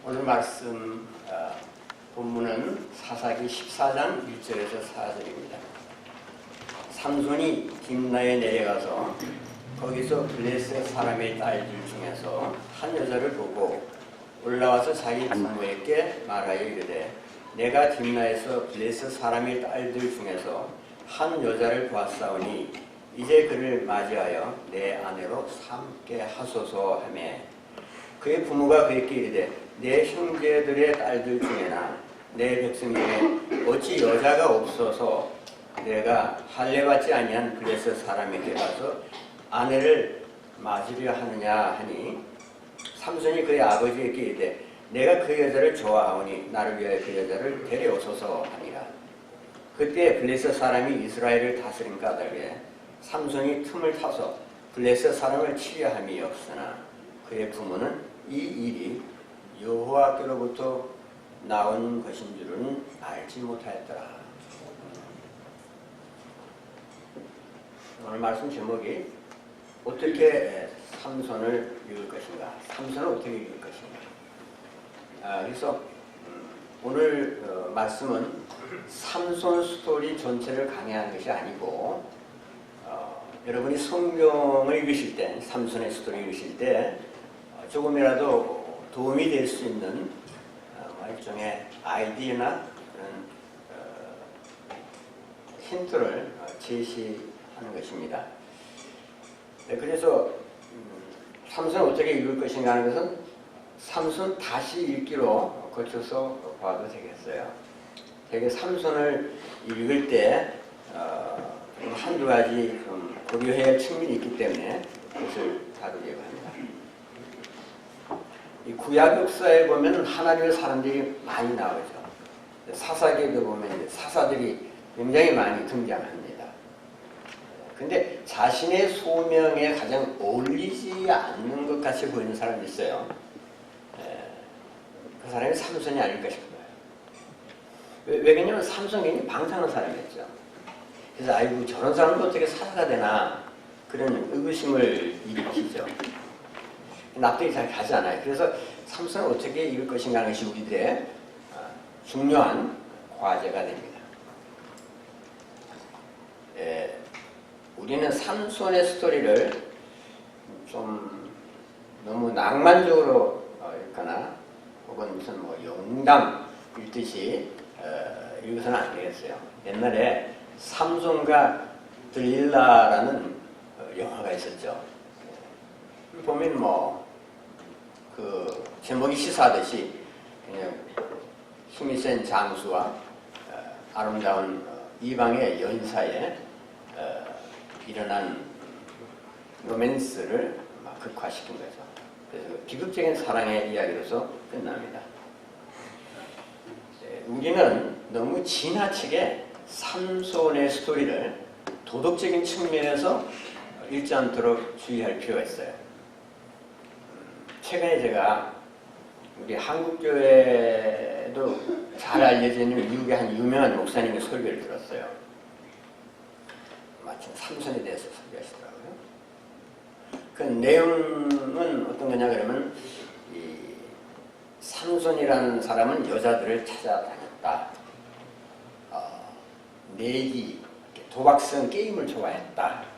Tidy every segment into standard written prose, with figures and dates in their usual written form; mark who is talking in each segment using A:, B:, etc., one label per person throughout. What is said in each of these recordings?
A: 오늘 말씀 본문은 사사기 14장 1절에서 4절입니다. 삼손이 딥나에 내려가서 거기서 블레셋 사람의 딸들 중에서 한 여자를 보고 올라와서 자기 부모에게 말하여 이르되 내가 딥나에서 블레셋 사람의 딸들 중에서 한 여자를 보았사오니 이제 그를 맞이하여 내 아내로 삼게 하소서 하매 그의 부모가 그에게 이르되 내 형제들의 딸들 중에나 내 백성 중에 어찌 여자가 없어서 내가 할례받지 아니한 블레셋 사람에게 가서 아내를 맞으려 하느냐 하니 삼손이 그의 아버지에게 이르되 내가 그 여자를 좋아하오니 나를 위하여 그 여자를 데려오소서 하니라. 그때 블레셋 사람이 이스라엘을 다스린 까닭에 삼손이 틈을 타서 블레셋 사람을 치려 함이 없으나 그의 부모는 이 일이 여호와께로부터 나온 것인 줄은 알지 못하였더라. 오늘 말씀 제목이 어떻게 삼손을 읽을 것인가, 삼손을 어떻게 읽을 것인가. 그래서 오늘 말씀은 삼손 스토리 전체를 강의하는 것이 아니고 여러분이 성경을 읽으실 때, 삼손의 스토리 읽으실 때 조금이라도 도움이 될 수 있는 일종의 아이디어나 그런 힌트를 제시하는 것입니다. 그래서 삼손을 어떻게 읽을 것인가 하는 것은 삼손 다시 읽기로 거쳐서 봐도 되겠어요. 되게 삼손을 읽을 때 한두 가지 좀 고려해야 할 측면이 있기 때문에 그것을 다루려고 합니다. 이 구약 역사에 보면 하나님의 사람들이 많이 나오죠. 사사기에도 보면 사사들이 굉장히 많이 등장합니다. 근데 자신의 소명에 가장 어울리지 않는 것 같이 보이는 사람이 있어요. 그 사람이 삼손이 아닐까 싶어요. 왜냐면 삼손이 굉장히 방탕한 사람이었죠. 그래서 아이고 저런 사람도 어떻게 살아가 되나 그런 의구심을 일으키죠. 납득이 잘 가지 않아요. 그래서 삼손을 어떻게 읽을 것인가 하는 것이 우리들의 중요한 과제가 됩니다. 우리는 삼손의 스토리를 좀 너무 낭만적으로 읽거나 혹은 무슨 뭐 영담 읽듯이 읽어서는 안 되겠어요. 옛날에 삼손과 들릴라라는 영화가 있었죠. 보면 뭐 그 제목이 시사하듯이 그냥 힘이 센 장수와 아름다운 이방의 연사에 일어난 로맨스를 막 극화시킨 거죠. 그래서 비극적인 사랑의 이야기로서 끝납니다. 우리는 너무 지나치게 삼손의 스토리를 도덕적인 측면에서 읽지 않도록 주의할 필요가 있어요. 최근에 제가 우리 한국교회도 잘 알려져 있는 미국의 한 유명한 목사님의 설교를 들었어요. 마침 삼손에 대해서 설교하시더라고요. 그 내용은 어떤 거냐 그러면 이 삼손이라는 사람은 여자들을 찾아다녔다. 내기, 도박성 게임을 좋아했다.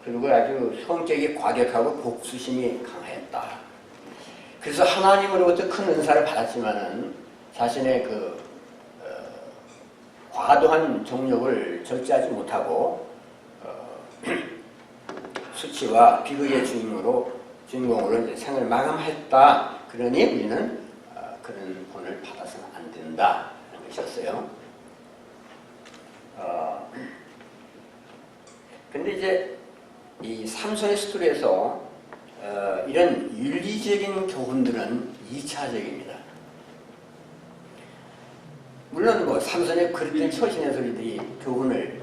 A: 그리고 아주 성격이 과격하고 복수심이 강하였다. 그래서 하나님으로부터 큰 은사를 받았지만은 자신의 그 과도한 정욕을 절제하지 못하고 수치와 비극의 주인공으로 이제 생을 마감했다. 그러니 우리는 그런 본을 받아서는 안 된다 하는 것이었어요. 근데 이제 이 삼손의 스토리에서 이런 윤리적인 교훈들은 2차적입니다. 물론 뭐 삼손의 그릇된 처신에서 우리들이 교훈을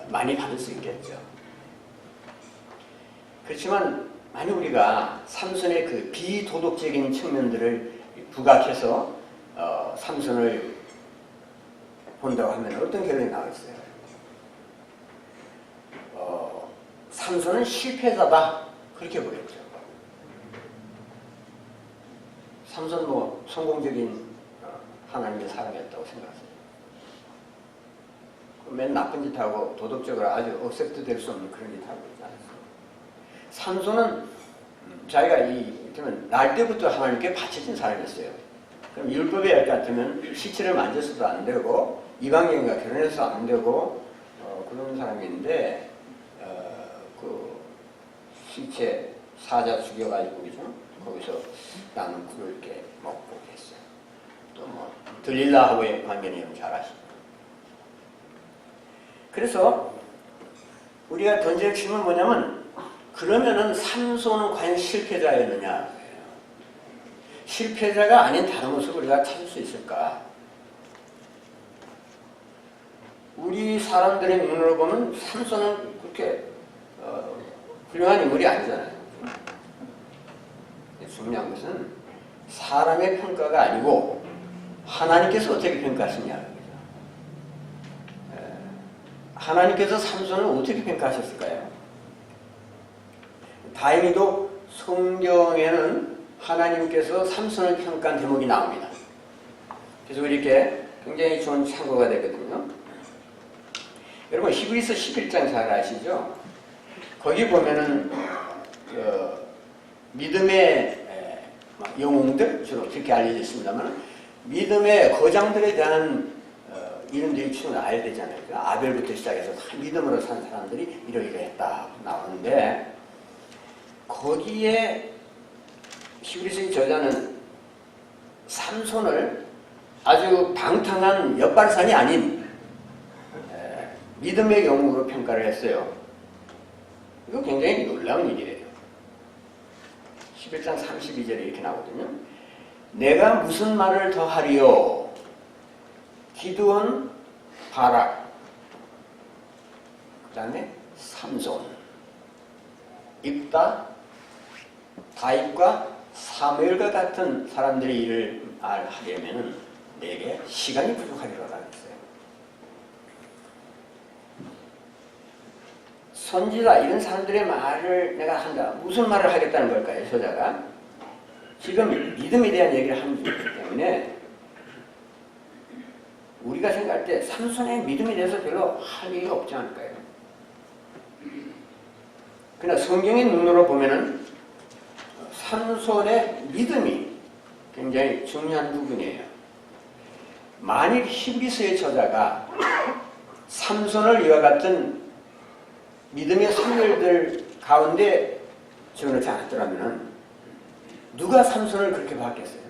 A: 많이 받을 수 있겠죠. 그렇지만 만약 우리가 삼손의 그 비도덕적인 측면들을 부각해서 삼손을 본다고 하면 어떤 결론이 나오겠어요? 삼손은 실패자다 그렇게 보였죠. 삼손 뭐 성공적인 하나님의 사람이었다고 생각하세요? 맨 나쁜 짓 하고 도덕적으로 아주 억셉트 될 수 없는 그런 짓 하고 있지 않았어요. 삼손은 자기가 그러면 날 때부터 하나님께 바쳐진 사람이었어요. 그럼 율법에 같으면 시체를 만져서도 안 되고 이방인과 결혼해서 안 되고 그런 사람인데 그 시체 사자 죽여가지고 그죠? 거기서 나는 꿀을 이렇게 먹고 했어요. 또 뭐 들릴라하고의 관계는 잘 아시죠. 그래서 우리가 던질 핵심은 뭐냐면 그러면은 삼손은 과연 실패자였느냐? 실패자가 아닌 다른 모습을 우리가 찾을 수 있을까? 우리 사람들의 눈으로 보면 삼손은 그렇게 훌륭한 인물이 아니잖아요. 중요한 것은 사람의 평가가 아니고 하나님께서 어떻게 평가하시냐. 하나님께서 삼손을 어떻게 평가하셨을까요? 다행히도 성경에는 하나님께서 삼손을 평가한 대목이 나옵니다. 그래서 이렇게 굉장히 좋은 참고가 되거든요. 여러분 히브리서 11장 잘 아시죠? 거기 보면은 믿음의 영웅들 주로 그렇게 알려져 있습니다만 믿음의 거장들에 대한 이름들이 주로 알려야 되잖아요. 아벨부터 시작해서 믿음으로 산 사람들이 이러이러했다 나오는데 거기에 히브리서의 저자는 삼손을 아주 방탕한 엿발산이 아닌 믿음의 영웅으로 평가를 했어요. 이거 굉장히 놀라운 일이에요. 11장 32절에 이렇게 나오거든요. 내가 무슨 말을 더 하리요? 기드온, 바락, 그 다음에 삼손, 입다, 다윗과 사무엘과 같은 사람들의 일을 하려면 내게 시간이 부족하리라 그랬어요. 선지자 이런 사람들의 말을 내가 한다. 무슨 말을 하겠다는 걸까요? 저자가 지금 믿음에 대한 얘기를 하는 거기 때문에 우리가 생각할 때 삼손의 믿음에 대해서 별로 할 얘기가 없지 않을까요? 그러나 성경의 눈으로 보면은 삼손의 믿음이 굉장히 중요한 부분이에요. 만일 히브리서의 저자가 삼손을 이와 같은 믿음의 선열들 가운데 집어넣지 않았더라면 누가 삼손을 그렇게 봤겠어요?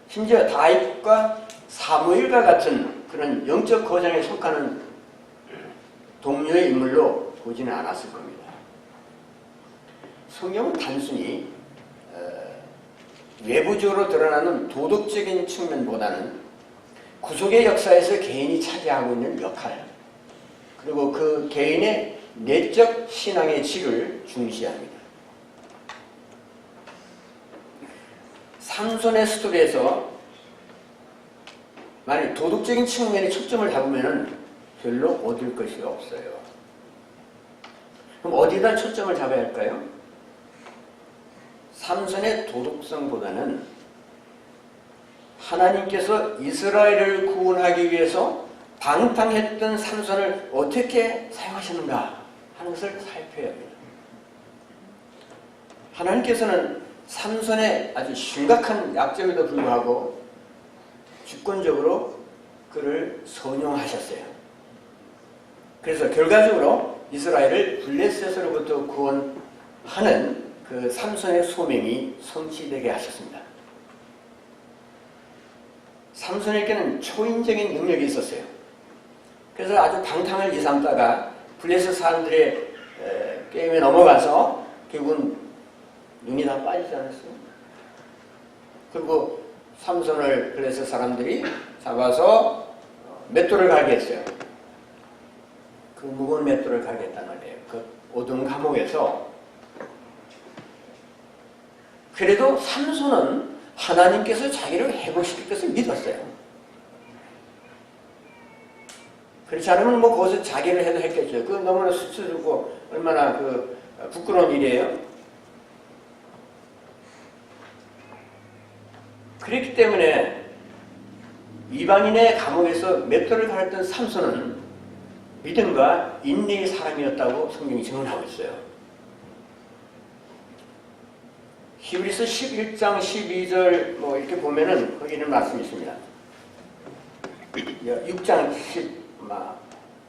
A: 심지어 다윗과 사무엘과 같은 그런 영적 거장에 속하는 동료의 인물로 보지는 않았을 겁니다. 성경은 단순히 외부적으로 드러나는 도덕적인 측면보다는 구속의 역사에서 개인이 차지하고 있는 역할 그리고 그 개인의 내적 신앙의 질을 중시합니다. 삼손의 스토리에서 만약 도덕적인 측면에 초점을 잡으면 별로 얻을 것이 없어요. 그럼 어디다 초점을 잡아야 할까요? 삼손의 도덕성보다는 하나님께서 이스라엘을 구원하기 위해서 방탕했던 삼손을 어떻게 사용하시는가 하는 것을 살펴야 합니다. 하나님께서는 삼손의 아주 심각한 약점에도 불구하고 주권적으로 그를 선용하셨어요. 그래서 결과적으로 이스라엘을 블레셋으로부터 구원하는 그 삼손의 소명이 성취되게 하셨습니다. 삼손에게는 초인적인 능력이 있었어요. 그래서 아주 방탕을 일삼다가 블레셋 사람들의 게임에 넘어가서 결국은 눈이 다 빠지지 않았어요. 그리고 삼손을 블레셋 사람들이 잡아서 맷돌을 갈게 했어요. 그 무거운 맷돌을 갈게 했단 말이에요. 그 어두운 감옥에서. 그래도 삼손은 하나님께서 자기를 회복시킬 것을 믿었어요. 그렇지 않으면 뭐 거기서 자기를 해도 했겠죠. 그 너무나 수치스럽고 얼마나 그 부끄러운 일이에요. 그렇기 때문에 이방인의 감옥에서 맷돌을 갈았던 삼손은 믿음과 인내의 사람이었다고 성경이 증언하고 있어요. 히브리서 11장 12절 뭐 이렇게 보면은 거기는 말씀이 있습니다. 6장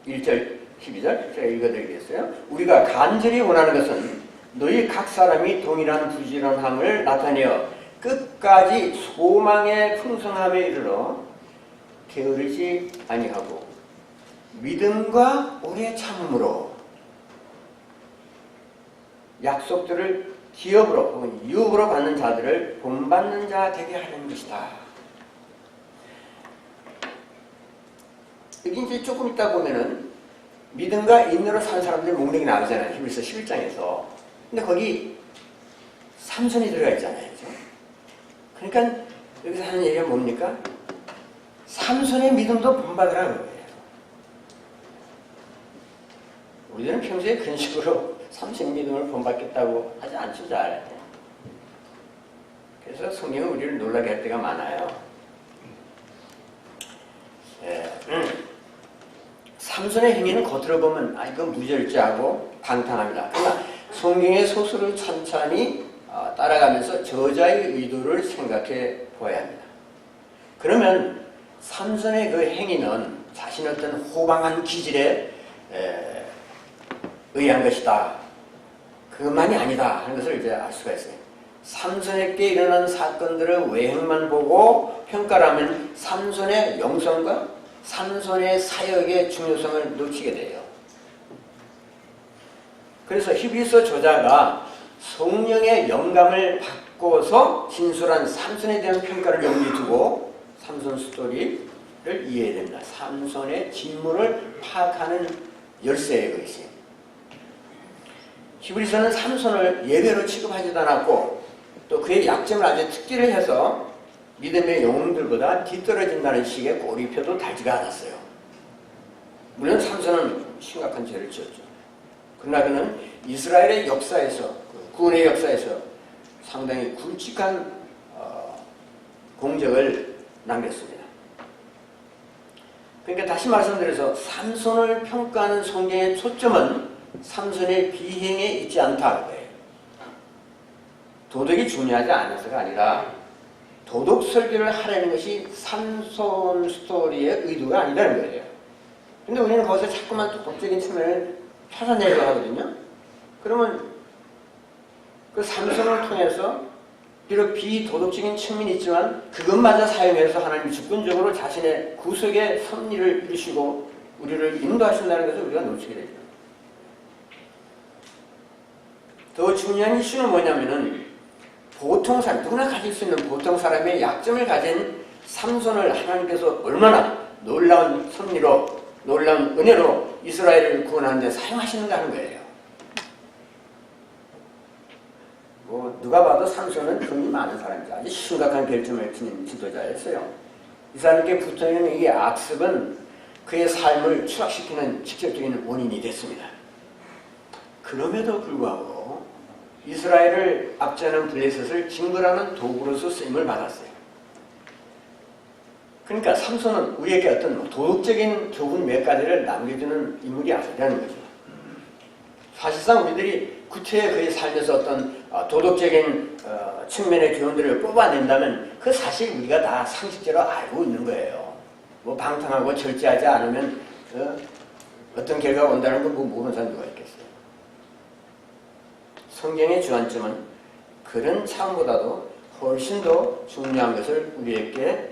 A: 1절 12절 제가 읽어드리겠어요. 우리가 간절히 원하는 것은 너희 각 사람이 동일한 부지런함을 나타내어 끝까지 소망의 풍성함에 이르러 게으르지 아니하고 믿음과 오래 참음으로 약속들을 기업으로 혹은 유업으로 받는 자들을 본받는 자 되게 하는 것이다. 여기 이제 조금 있다 보면은 믿음과 인내로 사는 사람들 목록이 나오잖아요. 히브리서 11장에서. 근데 거기 삼손이 들어가 있잖아요. 그죠? 그러니까 여기서 하는 얘기가 뭡니까? 삼손의 믿음도 본받으라는 거예요. 우리는 평소에 그런 식으로 삼손의 믿음을 본받겠다고 하지 않죠, 잘. 그래서 성경은 우리를 놀라게 할 때가 많아요. 삼손의 행위는 겉으로 보면 이건 무절제하고 방탕합니다. 그러나 성경의 소설을 찬찬히 따라가면서 저자의 의도를 생각해 보아야 합니다. 그러면 삼손의 그 행위는 자신의 어떤 호방한 기질에 의한 것이다. 그것만이 아니다 하는 것을 이제 알 수가 있어요. 삼손에게 일어난 사건들의 외형만 보고 평가를 하면 삼손의 영성과 삼손의 사역의 중요성을 놓치게 돼요. 그래서 히브리서 저자가 성령의 영감을 받고서 진술한 삼손에 대한 평가를 염두에 두고 삼손 스토리를 이해해야 됩니다. 삼손의 진문을 파악하는 열쇠에 있어요. 히브리서는 삼손을 예배로 취급하지도 않았고 또 그의 약점을 아주 특기를 해서 믿음의 영웅들보다 뒤떨어진다는 식의 꼬리표도 달지가 않았어요. 물론 삼손은 심각한 죄를 지었죠. 그러나 그는 이스라엘의 역사에서, 구원의 역사에서 상당히 굵직한 공적을 남겼습니다. 그러니까 다시 말씀드려서 삼손을 평가하는 성경의 초점은 삼손의 비행에 있지 않다는 거예요. 도덕이 중요하지 않아서가 아니라 도덕 설교를 하려는 것이 삼손 스토리의 의도가 아니라는 거예요. 근데 우리는 거기서 자꾸만 도덕적인 측면을 찾아내려고 하거든요. 그러면 그 삼손을 통해서 비록 비도덕적인 측면이 있지만 그것마저 사용해서 하나님이 주권적으로 자신의 구속의 섭리를 이루시고 우리를 인도하신다는 것을 우리가 놓치게 되죠. 더 중요한 이슈는 뭐냐면은 보통 사람, 누구나 가질 수 있는 보통 사람의 약점을 가진 삼손을 하나님께서 얼마나 놀라운 섭리로, 놀라운 은혜로 이스라엘을 구원하는 데 사용하시는가 하는 거예요. 누가 봐도 삼손은 돈이 많은 사람이죠. 아주 심각한 결점을 지닌 지도자였어요. 이 사람께 붙어있는 이 악습은 그의 삶을 추락시키는 직접적인 원인이 됐습니다. 그럼에도 불구하고 이스라엘을 압제하는 블레셋을 징벌하는 도구로서 쓰임을 받았어요. 그러니까 삼손은 우리에게 어떤 도덕적인 교훈 몇 가지를 남겨주는 인물이 아니라는 거죠. 사실상 우리들이 구체의 그의 삶에서 어떤 도덕적인 측면의 교훈들을 뽑아낸다면 그 사실 우리가 다 상식적으로 알고 있는 거예요. 뭐 방탕하고 절제하지 않으면 어떤 결과가 온다는 건 모르는 사람 누가 있겠어요. 성경의 주안점은 그런 차원보다도 훨씬 더 중요한 것을 우리에게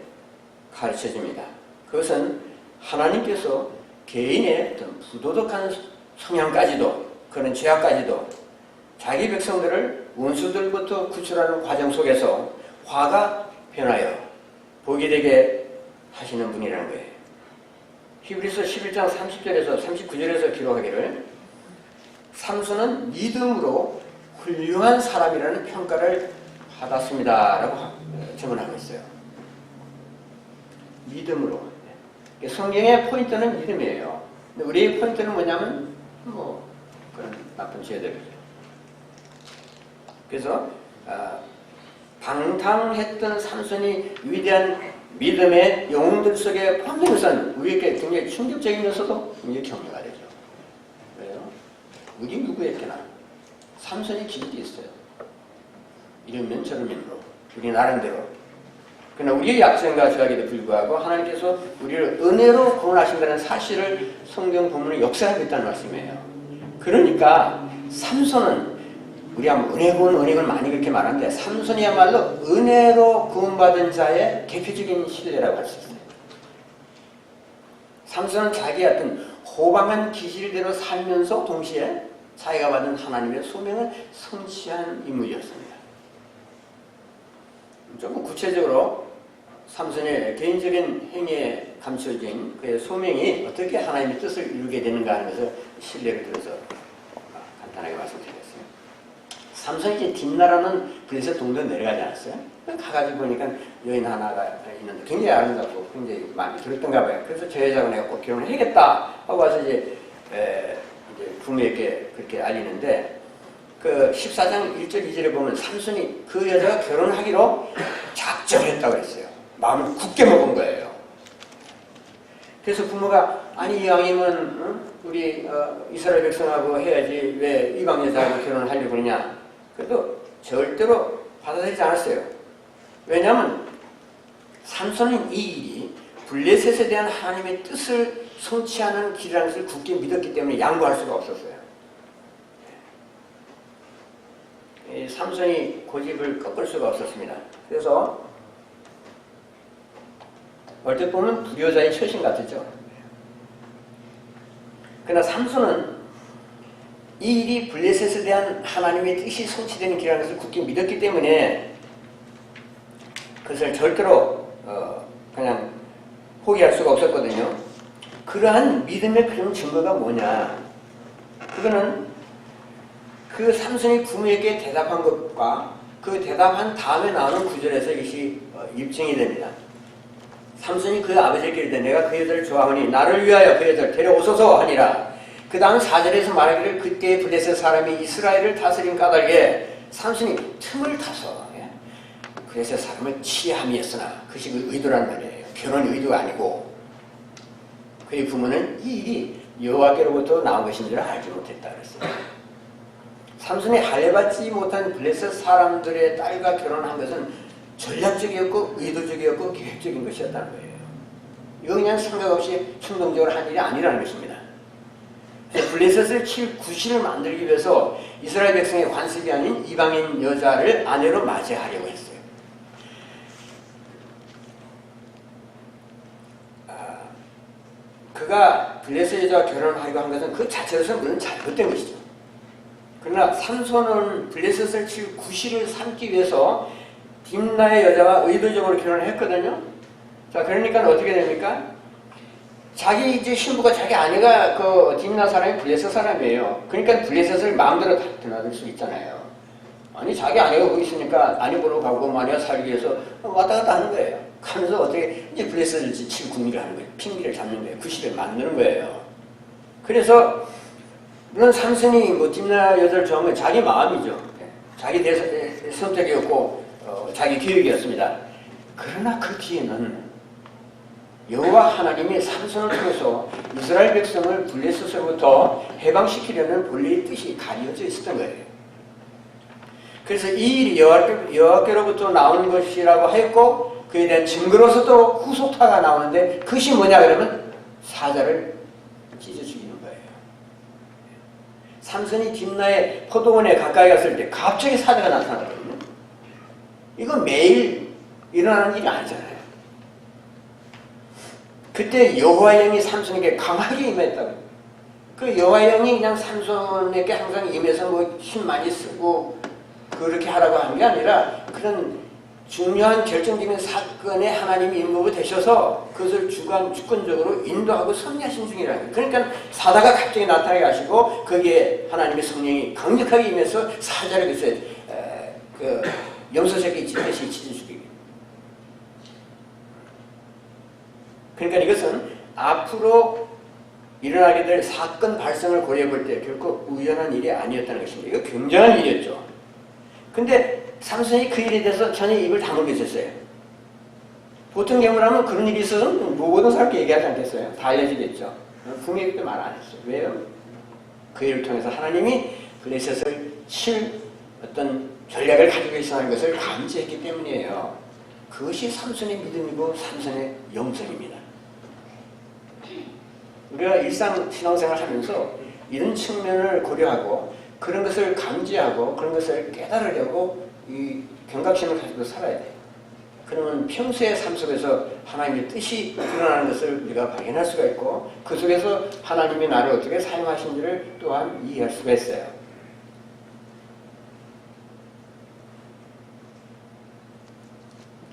A: 가르쳐줍니다. 그것은 하나님께서 개인의 어떤 부도덕한 성향까지도 그런 죄악까지도 자기 백성들을 원수들부터 구출하는 과정 속에서 화가 변하여 복이 되게 하시는 분이라는 거예요. 히브리서 11장 30절에서 39절에서 기록하기를 삼손은 믿음으로 훌륭한 사람이라는 평가를 받았습니다 라고 증언하고 있어요. 믿음으로. 성경의 포인트는 믿음이에요. 근데 우리의 포인트는 뭐냐면 그런 나쁜 죄들이죠. 그래서 방탕했던 삼손이 위대한 믿음의 영웅들 속에 포함된 것은 우리에게 굉장히 충격적이면서도 굉장히 격려가 되죠. 왜요? 우리 누구에게나 삼손의 기질이 있어요. 이러면 저러면으로 우리 나름대로. 그러나 우리의 약점과 저하에도 불구하고 하나님께서 우리를 은혜로 구원하신다는 사실을 성경 본문에 역사하고 있다는 말씀이에요. 그러니까 삼손은 우리가 은혜군 많이 그렇게 말하는데 삼손이야말로 은혜로 구원받은 자의 대표적인 신뢰라고 할 수 있어요. 삼손은 자기의 어떤 호방한 기질대로 살면서 동시에 자기가 받은 하나님의 소명을 성취한 인물이었습니다. 조금 구체적으로 삼손의 개인적인 행위에 감춰진 그의 소명이 어떻게 하나님의 뜻을 이루게 되는가 하는 것을 신뢰를 들어서 간단하게 말씀드리겠습니다. 삼손이 이제 딥나라는 블레셋 동도 내려가지 않았어요? 가가지고 보니까 여인 하나가 있는데 굉장히 아름답고 굉장히 마음에 들었던가 봐요. 그래서 저 여자가 내가 꼭 결혼을 해야겠다 하고 와서 이제 부모에게 그렇게 알리는데 그 14장 1절 2절에 보면 삼손이 그 여자가 결혼하기로 작정을 했다고 그랬어요. 마음을 굳게 먹은 거예요. 그래서 부모가 아니 이왕이면 우리 이스라엘 백성하고 해야지 왜 이방 여자하고 결혼을 하려고 그러냐. 그래도 절대로 받아들이지 않았어요. 왜냐하면 삼손은 이 일이 블레셋에 대한 하나님의 뜻을 성취하는 길이라는 것을 굳게 믿었기 때문에 양보할 수가 없었어요. 삼손이 고집을 꺾을 수가 없었습니다. 그래서 얼핏 보면 불효자의 처신 같았죠. 그러나 삼손은 이 일이 블레셋에 대한 하나님의 뜻이 성취되는 길이라는 것을 굳게 믿었기 때문에 그것을 절대로 그냥 포기할 수가 없었거든요. 그러한 믿음의 그런 증거가 뭐냐. 그거는 그 삼손이 부모에게 대답한 것과 그 대답한 다음에 나오는 구절에서 이것이 입증이 됩니다. 삼손이 그 아버지에게 이르되 내가 그 여자를 좋아하니 나를 위하여 그 여자를 데려오소서 하니라. 그 다음 4절에서 말하기를 그때 블레셋 사람이 이스라엘을 다스린 까닭에 삼손이 틈을 타서 블레셋 사람을 치함이었으나 그것이 그 의도란 말이에요. 결혼 의도가 아니고 그의 부모는 이 일이 여호와께로부터 나온 것인 줄 알지 못했다 그랬어요. 삼손이 할례받지 못한 블레셋 사람들의 딸과 결혼한 것은 전략적이었고 의도적이었고 계획적인 것이었다는 거예요. 이거 그냥 생각 없이 충동적으로 한 일이 아니라는 것입니다. 블레셋을 칠 구실을 만들기 위해서 이스라엘 백성의 관습이 아닌 이방인 여자를 아내로 맞이하려고 했어요. 그가 블레셋 여자와 결혼하려고 한 것은 그 자체로서는 물론 잘못된 것이죠. 그러나 삼손은 블레셋을 칠 구실을 삼기 위해서 딥나의 여자와 의도적으로 결혼을 했거든요. 자, 그러니까 어떻게 됩니까? 자기 이제 신부가 자기 아내가 그 딥나 사람이 블레셋 사람이에요. 그러니까 블레셋을 마음대로 드나들 수 있잖아요. 아니 자기 아내가 거기 있으니까 아내 보러 가고 아내가 살기 위해서 왔다 갔다 하는 거예요. 하면서 어떻게 이제 블레셋을 칠 궁리를 하는 거예요. 핑계를 잡는 거예요. 구실을 만드는 거예요. 그래서 물론 삼손이 뭐 딥나 여자를 좋아하면 자기 마음이죠. 자기 선택이었고 자기 계획이었습니다. 그러나 그 뒤에는 여호와 하나님이 삼손을 통해서 이스라엘 백성을 블레셋으로부터 해방시키려는 본래의 뜻이 가려져 있었던 거예요. 그래서 이 일이 여호와께로부터 나온 것이라고 했고 그에 대한 증거로서도 후속타가 나오는데 그것이 뭐냐 그러면 사자를 찢어 죽이는 거예요. 삼손이 딥나의 포도원에 가까이 갔을 때 갑자기 사자가 나타나거든요. 이건 매일 일어나는 일이 아니잖아요. 그때 여호와의 영이 삼손에게 강하게 임했다고. 그 여호와의 영이 그냥 삼손에게 항상 임해서 뭐 힘 많이 쓰고 그렇게 하라고 한 게 아니라 그런 중요한 결정적인 사건에 하나님이 인물로 되셔서 그것을 주권적으로 인도하고 섭리하신 중이라는 거예요. 그러니까 사자가 갑자기 나타나게 하시고 거기에 하나님의 성령이 강력하게 임해서 사자를 그 염소새끼 찢듯이 찢어주기. 그러니까 이것은 앞으로 일어나게 될 사건 발생을 고려해 볼 때 결코 우연한 일이 아니었다는 것입니다. 이거 굉장한 일이었죠. 근데 삼손이 그 일에 대해서 전혀 입을 다물고 있었어요. 보통 경우라면 그런 일이 있어서는 모든 사람께 얘기하지 않겠어요? 다 알려지겠죠. 분명히 그때 말 안 했어요. 왜요? 그 일을 통해서 하나님이 블레셋을 칠 어떤 전략을 가지고 계시다는 것을 감지했기 때문이에요. 그것이 삼손의 믿음이고 삼손의 영성입니다. 우리가 일상 신앙생활 하면서 이런 측면을 고려하고 그런 것을 감지하고 그런 것을 깨달으려고 이 경각심을 가지고 살아야 돼요. 그러면 평소의 삶 속에서 하나님의 뜻이 드러나는 것을 우리가 발견할 수가 있고 그 속에서 하나님이 나를 어떻게 사용하신지를 또한 이해할 수가 있어요.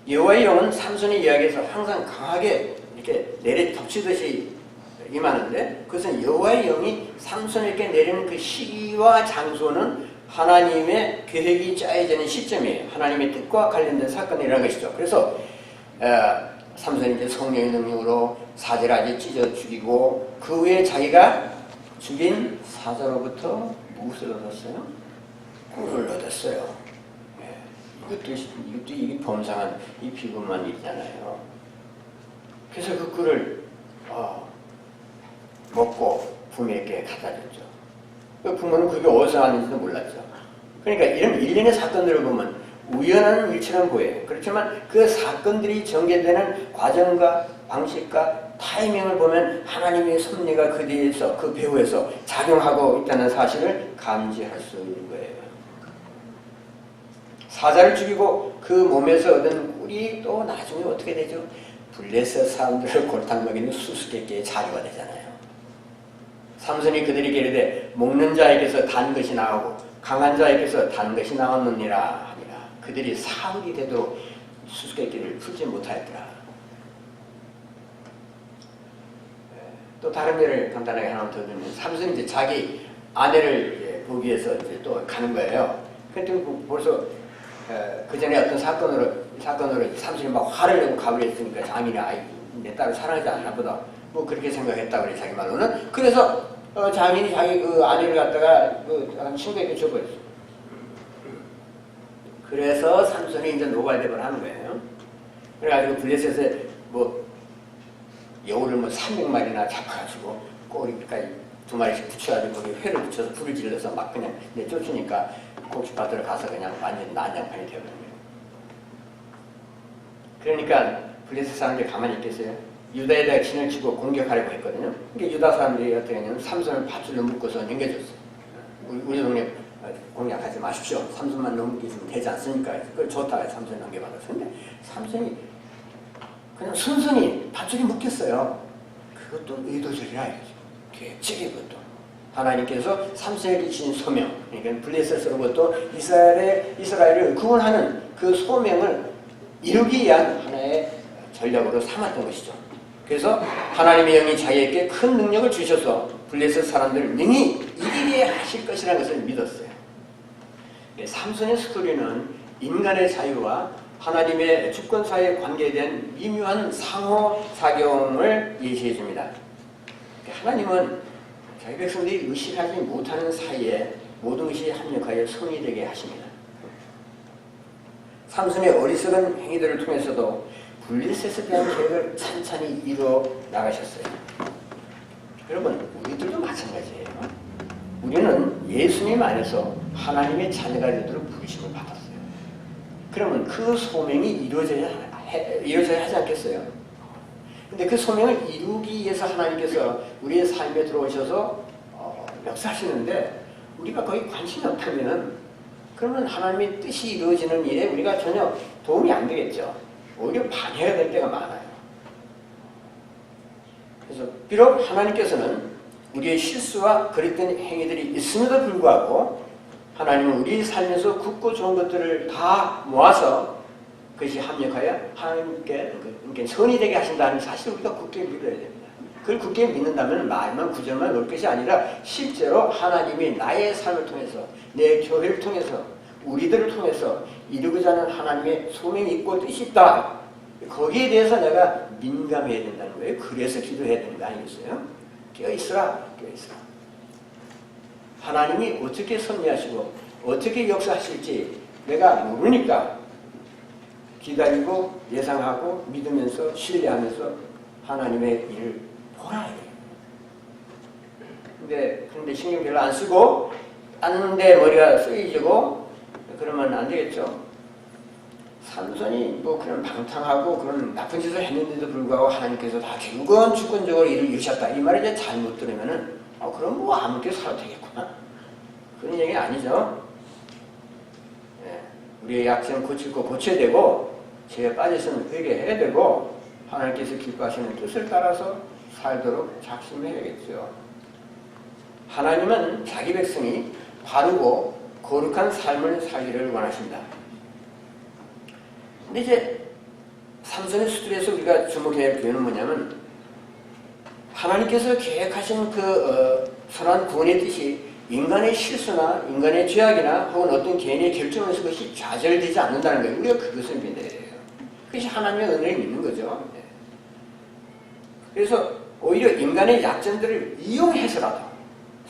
A: 여호와의 영은 삼손의 이야기에서 항상 강하게 이렇게 내려 덮치듯이 임하는데 그것은 여호와의 영이 삼손에게 내리는 그 시기와 장소는 하나님의 계획이 짜여지는 시점이에요. 하나님의 뜻과 관련된 사건이라는 것이죠. 그래서 삼손이 이제 성령의 능력으로 사제를 찢어 죽이고 그 후에 자기가 죽인 사자로부터 무엇을 얻었어요? 꿀을 얻었어요. 이것도 이게 범상한 이 비범한 일이잖아요. 그래서 그 꿀을 먹고 부모에게 갖다 줬죠. 그 부모는 그게 어디서 왔는지도 몰랐죠. 그러니까 이런 일련의 사건들을 보면 우연한 일처럼 보여요. 그렇지만 그 사건들이 전개되는 과정과 방식과 타이밍을 보면 하나님의 섭리가 그 뒤에서 그 배후에서 작용하고 있다는 사실을 감지할 수 있는 거예요. 사자를 죽이고 그 몸에서 얻은 꿀이 또 나중에 어떻게 되죠? 블레셋 사람들을 골탕 먹이는 수수께끼의 자료가 되잖아요. 삼손이 그들에게 이르되 먹는 자에게서 단 것이 나오고 강한 자에게서 단 것이 나왔느니라 하니라. 그들이 사흘이 되도록 수수께끼를 풀지 못하였더라. 또 다른 예를 간단하게 하나 더 들면 삼손이 이제 자기 아내를 보기 위해서 이제 또 가는 거예요. 그때 벌써 그 전에 어떤 사건으로 삼손이 막 화를 내고 가버려 했으니까 장인이 내 딸을 사랑하지 않나 보다. 뭐 그렇게 생각했다 그래 자기 말로는. 그래서 장인이 자기 그 아내를 갖다가 그 친구에게 줘버렸어. 그래서 삼손이 이제 노발대발 하는 거예요. 그래가지고 블레셋에 뭐 여우를 300마리나 잡아가지고 꼬리까지 2마리씩 붙여가지고 거기 회를 붙여서 불을 질러서 막 그냥 내쫓으니까 고깃밭으로 가서 그냥 완전 난장판이 되어버린 거예요. 그러니까 블레셋 사람들이 가만히 있겠어요? 유다에다가 진을 치고 공격하려고 했거든요. 그러니까 유다 사람들이 어떻게 했냐면 삼손을 밧줄로 묶어서 넘겨줬어요. 우리 동네 공략하지 마십시오. 삼손만 넘기시면 되지 않습니까? 그걸 좋다고 삼손 넘겨받았어요. 근데 삼손이 그냥 순순히 밧줄이 묶였어요. 그것도 의도적이라 이거죠. 계획적이 그것도. 하나님께서 삼손에게 주신 소명, 그러니까 블레셋으로부터 이스라엘을 구원하는 그 소명을 이루기 위한 하나의 전략으로 삼았던 것이죠. 그래서 하나님의 영이 자기에게 큰 능력을 주셔서 블레셋 사람들을 능히 이기게 하실 것이라는 것을 믿었어요. 삼손의 스토리는 인간의 자유와 하나님의 주권 사이의 관계에 대한 미묘한 상호작용을 예시해 줍니다. 하나님은 자기 백성들이 의식하지 못하는 사이에 모든 것이 합력하여 성이 되게 하십니다. 삼손의 어리석은 행위들을 통해서도 블레셋에 대한 계획을 찬찬히 이루어 나가셨어요. 여러분, 우리들도 마찬가지예요. 우리는 예수님 안에서 하나님의 자녀가 되도록 부르심을 받았어요. 그러면 그 소명이 이루어져야 하지 않겠어요? 근데 그 소명을 이루기 위해서 하나님께서 우리의 삶에 들어오셔서 역사하시는데 우리가 거의 관심이 없다면은 그러면 하나님의 뜻이 이루어지는 일에 우리가 전혀 도움이 안 되겠죠. 오히려 방해가 될 때가 많아요. 그래서 비록 하나님께서는 우리의 실수와 그릇된 행위들이 있음에도 불구하고 하나님은 우리 삶에서 굳고 좋은 것들을 다 모아서 그것이 합력하여 하나님께 선이 되게 하신다는 사실을 우리가 굳게 믿어야 됩니다. 그걸 굳게 믿는다면 말만 구절만 놓을 것이 아니라 실제로 하나님이 나의 삶을 통해서 내 교회를 통해서 우리들을 통해서 이루고자 하는 하나님의 소명이 있고 뜻이 있다. 거기에 대해서 내가 민감해야 된다는 거예요. 그래서 기도해야 되는 거 아니겠어요? 깨어있으라. 하나님이 어떻게 섭리하시고 어떻게 역사하실지 내가 모르니까 기다리고 예상하고 믿으면서 신뢰하면서 하나님의 일을 보라 해요. 그런데 신경 별로 안 쓰고 딴데 머리가 쓰이지고 그러면 안 되겠죠. 삼손이 뭐 그런 방탕하고 그런 나쁜 짓을 했는데도 불구하고 하나님께서 다 결국은 주권적으로 일을 이루셨다. 이 말을 이제 잘못 들으면은 그럼 뭐 아무렇게 살아도 되겠구나. 그런 얘기는 아니죠. 예, 우리의 약점 고칠 거 고쳐야 되고 죄에 빠졌으면 회개해야 되고 하나님께서 기뻐하시는 뜻을 따라서 살도록 작심해야겠죠. 하나님은 자기 백성이 바르고 거룩한 삶을 살기를 원하십니다. 근데 이제 삼손의 수술에서 우리가 주목해야 할 교훈은 뭐냐면 하나님께서 계획하신 선한 구원의 뜻이 인간의 실수나 인간의 죄악이나 혹은 어떤 개인의 결정에서 그것이 좌절되지 않는다는 거예요. 우리가 그것을 믿어야 돼요. 그것이 하나님의 은혜를 믿는 거죠. 그래서 오히려 인간의 약점들을 이용해서라도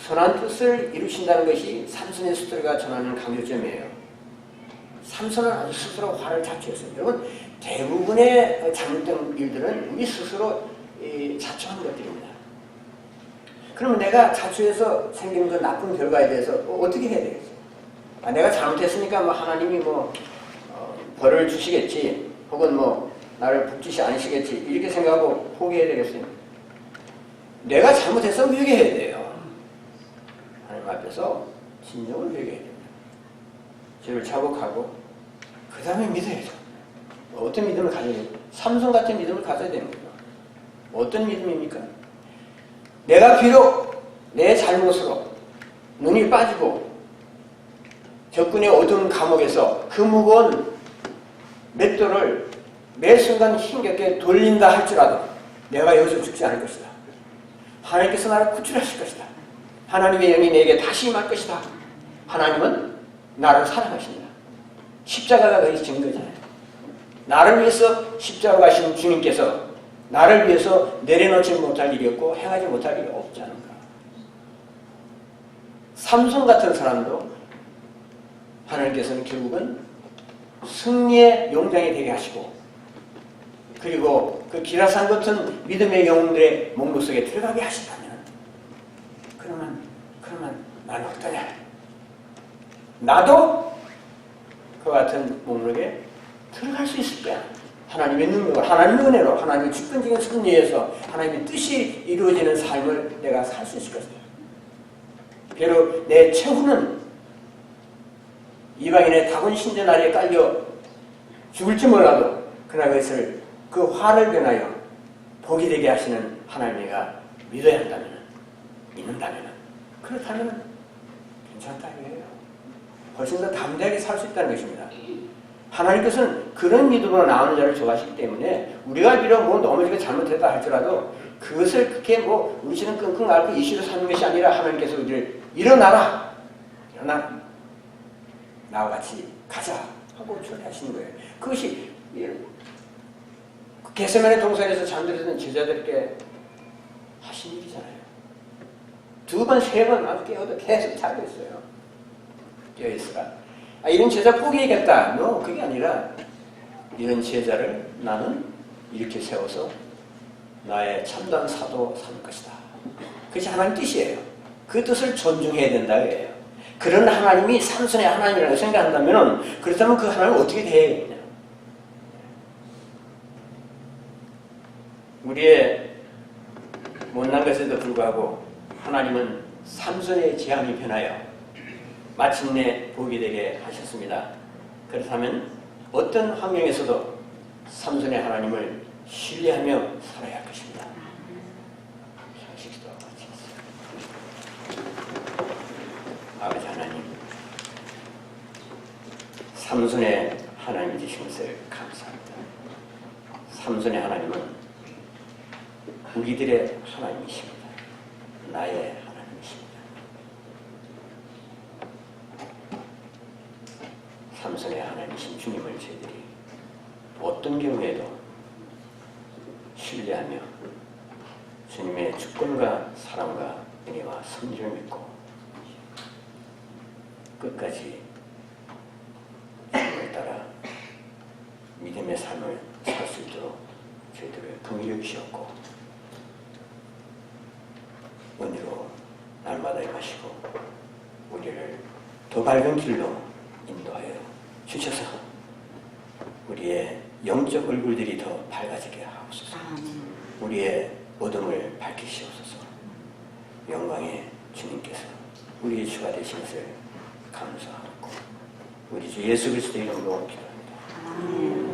A: 선한 뜻을 이루신다는 것이 삼손의 스토리가 전하는 강조점이에요. 삼손은 아주 스스로 화를 자초했어요. 여러분, 대부분의 잘못된 일들은 우리 스스로 자초한 것들입니다. 그러면 내가 자초해서 생기는 그 나쁜 결과에 대해서 어떻게 해야 되겠어요? 내가 잘못했으니까 하나님이 벌을 주시겠지, 혹은 나를 복지시 않으시겠지, 이렇게 생각하고 포기해야 되겠어요? 내가 잘못해서 회개해야 돼요. 하나님 앞에서 진정을 회개해야 됩니다. 죄를 자복하고 그 다음에 믿어야죠. 어떤 믿음을 가져야 돼요? 삼손 같은 믿음을 가져야 되는 거예요. 어떤 믿음입니까? 내가 비록 내 잘못으로 눈이 빠지고 적군의 어두운 감옥에서 그 무거운 맷돌을 매 순간 힘겹게 돌린다 할지라도 내가 여기서 죽지 않을 것이다. 하나님께서 나를 구출하실 것이다. 하나님의 영이 내게 다시 임할 것이다. 하나님은 나를 사랑하십니다. 십자가가 그것이 증거잖아요. 나를 위해서 십자가 가신 주님께서 나를 위해서 내려놓지 못할 일이 없고 행하지 못할 일이 없지 않은가. 삼손 같은 사람도 하나님께서는 결국은 승리의 용장이 되게 하시고, 그리고 그 기라산 같은 믿음의 영웅들의 목록 속에 들어가게 하신다면 그러면 나는 어떠냐? 나도 그 같은 목록에 들어갈 수 있을 거야. 하나님의 능력을, 하나님의 은혜로, 하나님의 주권적인 섭리에서 하나님의 뜻이 이루어지는 삶을 내가 살 수 있을 것이다. 비록 내 최후는 이방인의 다곤 신전 아래에 깔려 죽을지 몰라도 그러나 그것을 그 화를 변하여 복이 되게 하시는 하나님이가 믿어야 한다면, 믿는다면, 그렇다면 괜찮다 이거예요. 훨씬 더 담대하게 살 수 있다는 것입니다. 하나님께서는 그런 믿음으로 나오는 자를 좋아하시기 때문에 우리가 비록 넘어지고 잘못했다 할지라도 그것을 그렇게 우리 집은 끙끙 앓고 이시로 사는 것이 아니라 하나님께서 우리를 일어나라, 나와 같이 가자 하고 초대하시는 거예요. 그것이 겟세마네 동산에서 잠들었던 제자들께 하신 일이잖아요. 2번, 3번 깨어도 계속 자고 있어요. 깨어있으라. 이런 제자 포기하겠다. 그게 아니라 이런 제자를 나는 이렇게 세워서 나의 참된 사도 삼을 것이다. 그것이 하나님 뜻이에요. 그 뜻을 존중해야 된다고요. 그런 하나님이 삼손의 하나님이라고 생각한다면, 그렇다면 그 하나님은 어떻게 대해야겠냐? 우리의 못난 것에도 불구하고 하나님은 삼손의 재앙이 변하여 마침내 복이 되게 하셨습니다. 그렇다면 어떤 환경에서도 삼손의 하나님을 신뢰하며 살아야 할 것입니다. 아버지 하나님, 삼손의 하나님 되신 것을 감사합니다. 삼손의 하나님은 우리들의 하나님이십니다. 나의 하나님이십니다. 삼손의 하나님이신 주님을 저희들이 어떤 경우에도 신뢰하며 주님의 주권과 사랑과 은혜와 섭리를 믿고 끝까지 믿음의 삶을 살 수 있도록 저희들을 긍휼히 여기시옵고 은혜로 날마다 임하시고 우리를 더 밝은 길로 인도하여 주셔서 우리의 영적 얼굴들이 더 밝아지게 하옵소서. 우리의 어둠을 밝히시옵소서. 영광의 주님께서 우리의 주가 되신 것을 감사하고 우리 주 예수 그리스도 이름으로 기도합니다.